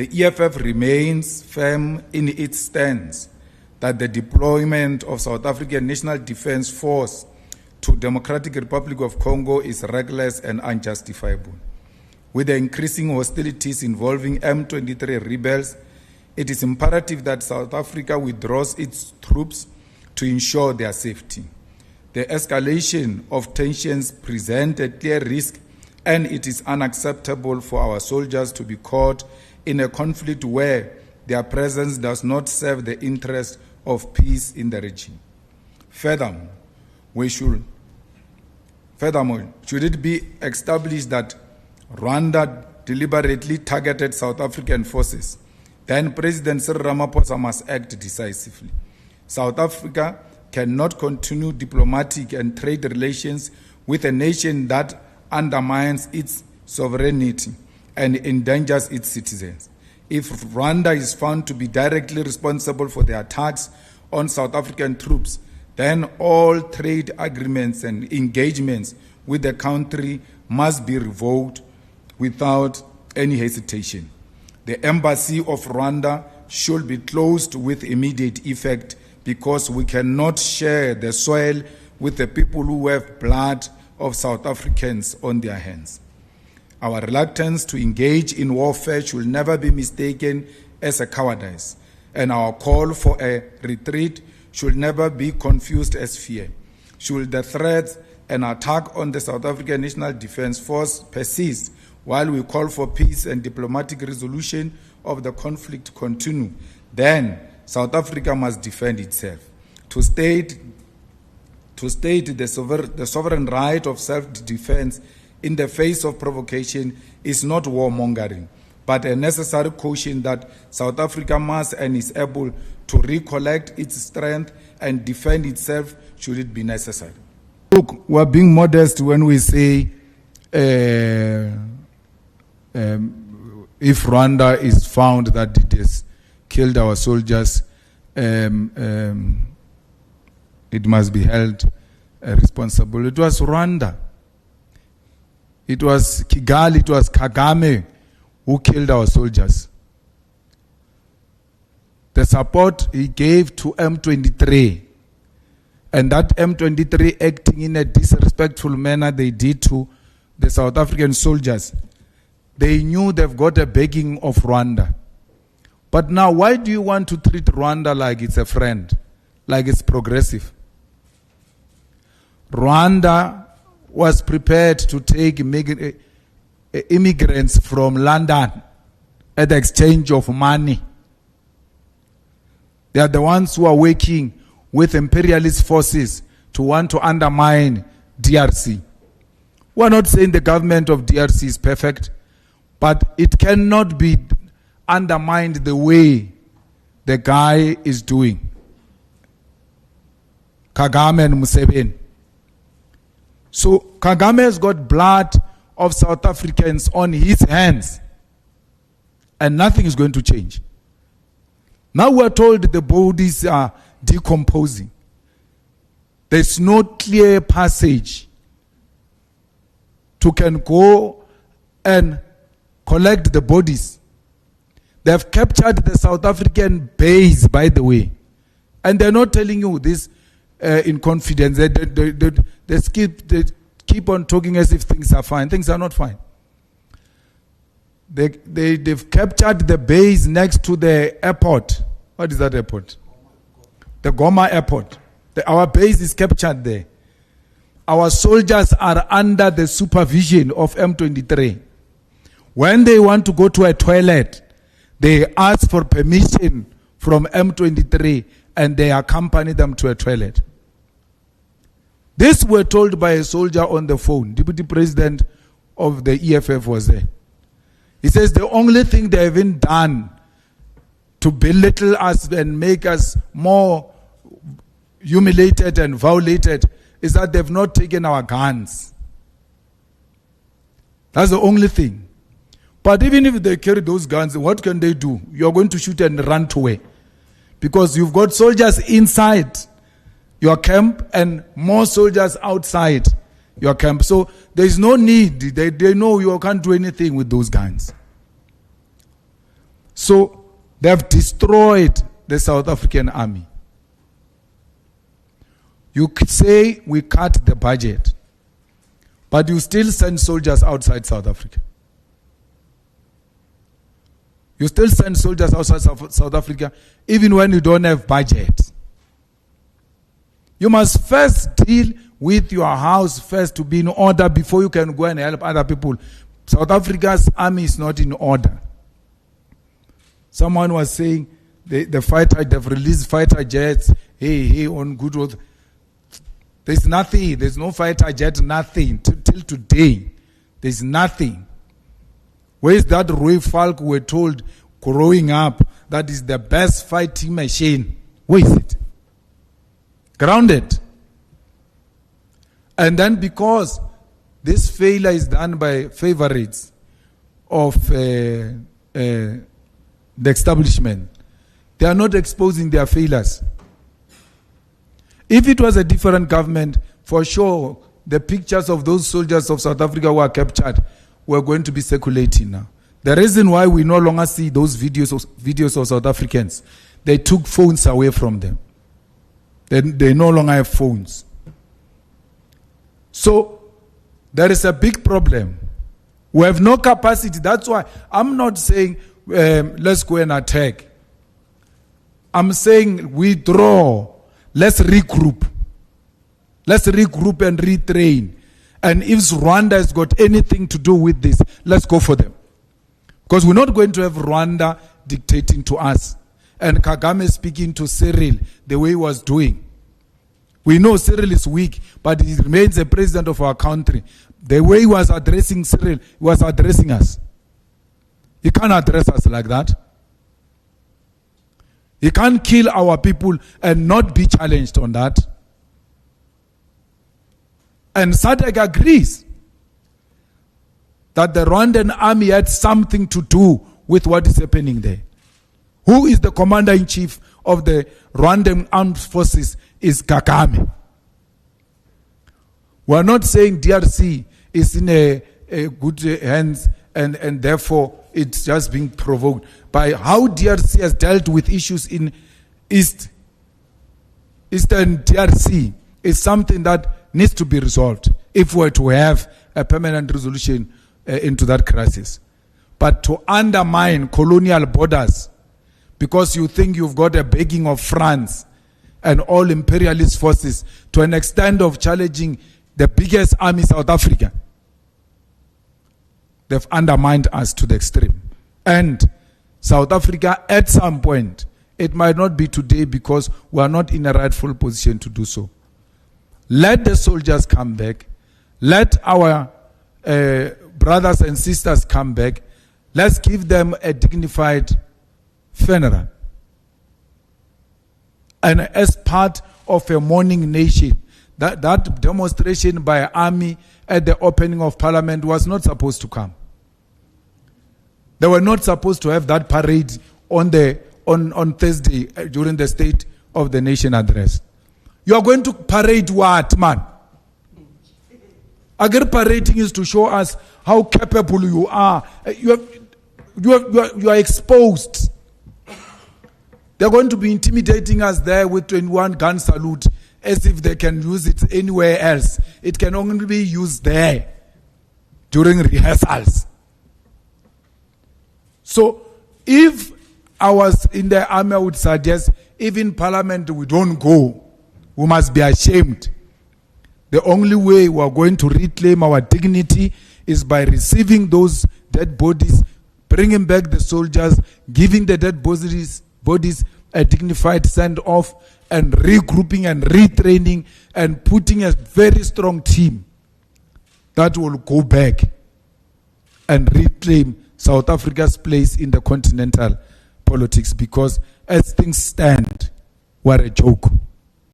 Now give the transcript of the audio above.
The EFF remains firm in its stance that the deployment of South African National Defence Force to Democratic Republic of Congo is reckless and unjustifiable. With the increasing hostilities involving M23 rebels, it is imperative that South Africa withdraws its troops to ensure their safety. The escalation of tensions presents a clear risk, and it is unacceptable for our soldiers to be caught in a conflict where their presence does not serve the interest of peace in the region. Furthermore, should it be established that Rwanda deliberately targeted South African forces, then President Cyril Ramaphosa must act decisively. South Africa cannot continue diplomatic and trade relations with a nation that undermines its sovereignty and endangers its citizens. If Rwanda is found to be directly responsible for the attacks on South African troops, then all trade agreements and engagements with the country must be revoked without any hesitation. The embassy of Rwanda should be closed with immediate effect, because we cannot share the soil with the people who have blood of South Africans on their hands. Our reluctance to engage in warfare should never be mistaken as a cowardice, and our call for a retreat should never be confused as fear. Should the threats and attack on the South African National Defence Force persist while we call for peace and diplomatic resolution of the conflict continue, then South Africa must defend itself. To state the sovereign right of self-defense in the face of provocation is not warmongering, but a necessary caution that South Africa must and is able to recollect its strength and defend itself should it be necessary. Look, we're being modest when we say if Rwanda is found that it has killed our soldiers, it must be held responsible. It was Rwanda. It was Kigali, it was Kagame who killed our soldiers. The support he gave to M23, and that M23 acting in a disrespectful manner they did to the South African soldiers, they knew they've got a backing of Rwanda. But now, why do you want to treat Rwanda like it's a friend, like it's progressive? Rwanda was prepared to take immigrants from London at the exchange of money. They are the ones who are working with imperialist forces to want to undermine DRC. We are not saying the government of DRC is perfect, but it cannot be undermined the way the guy is doing. Kagame and Museveni. So Kagame has got blood of South Africans on his hands, and nothing is going to change. Now we are told the bodies are decomposing. There's no clear passage to can go and collect the bodies. They have captured the South African base, by the way. And they're not telling you this in confidence. They keep on talking as if things are fine. Things are not fine. They've captured the base next to the airport. What is that airport? The Goma airport. Our base is captured there. Our soldiers are under the supervision of M23. When they want to go to a toilet, they ask for permission from M23 and they accompany them to a toilet. This were told by a soldier on the phone. Deputy President of the EFF was there. He says the only thing they haven't done to belittle us and make us more humiliated and violated is that they've not taken our guns. That's the only thing. But even if they carry those guns, what can they do? You're going to shoot and run away. Because you've got soldiers inside your camp and more soldiers outside your camp. So there is no need. They know you can't do anything with those guns. So they have destroyed the South African army. You could say we cut the budget, but you still send soldiers outside South Africa. You still send soldiers outside South Africa even when you don't have budget. You must first deal with your house first to be in order before you can go and help other people. South Africa's army is not in order. Someone was saying they've released fighter jets, hey, on good road. There's nothing. There's no fighter jet, nothing. Till today, there's nothing. Where is that Roy Falk we were told growing up that is the best fighting machine? Where is it? Grounded. And then because this failure is done by favorites of the establishment, they are not exposing their failures. If it was a different government, for sure, the pictures of those soldiers of South Africa who were captured were going to be circulating now. The reason why we no longer see those videos of South Africans, they took phones away from them. They no longer have phones. So there is a big problem. We have no capacity. That's why I'm not saying let's go and attack. I'm saying withdraw. Let's regroup. Let's regroup and retrain. And if Rwanda has got anything to do with this, let's go for them. Because we're not going to have Rwanda dictating to us. And Kagame speaking to Cyril the way he was doing. We know Cyril is weak, but he remains the president of our country. The way he was addressing Cyril, he was addressing us. He can't address us like that. He can't kill our people and not be challenged on that. And SADC agrees that the Rwandan army had something to do with what is happening there. Who is the commander-in-chief of the Rwandan armed forces is Kagame. We are not saying DRC is in a good hands and therefore it's just being provoked. By how DRC has dealt with issues in Eastern DRC is something that needs to be resolved if we're to have a permanent resolution into that crisis. But to undermine colonial borders because you think you've got a backing of France and all imperialist forces to an extent of challenging the biggest army, South Africa, they've undermined us to the extreme. And South Africa, at some point, it might not be today because we are not in a rightful position to do so. Let the soldiers come back. Let our brothers and sisters come back. Let's give them a dignified funeral. And as part of a mourning nation, that demonstration by army at the opening of parliament was not supposed to come. They were not supposed to have that parade on Thursday during the State of the Nation address. You are going to parade what, man? Agar parading is to show us how capable you are. You are exposed. They're going to be intimidating us there with 21 gun salute as if they can use it anywhere else. It can only be used there during rehearsals. So if I was in the army, I would suggest, if in parliament we don't go, we must be ashamed. The only way we are going to reclaim our dignity is by receiving those dead bodies, bringing back the soldiers, giving the dead bodies a dignified send-off, and regrouping and retraining and putting a very strong team that will go back and reclaim South Africa's place in the continental politics, because as things stand, we're a joke.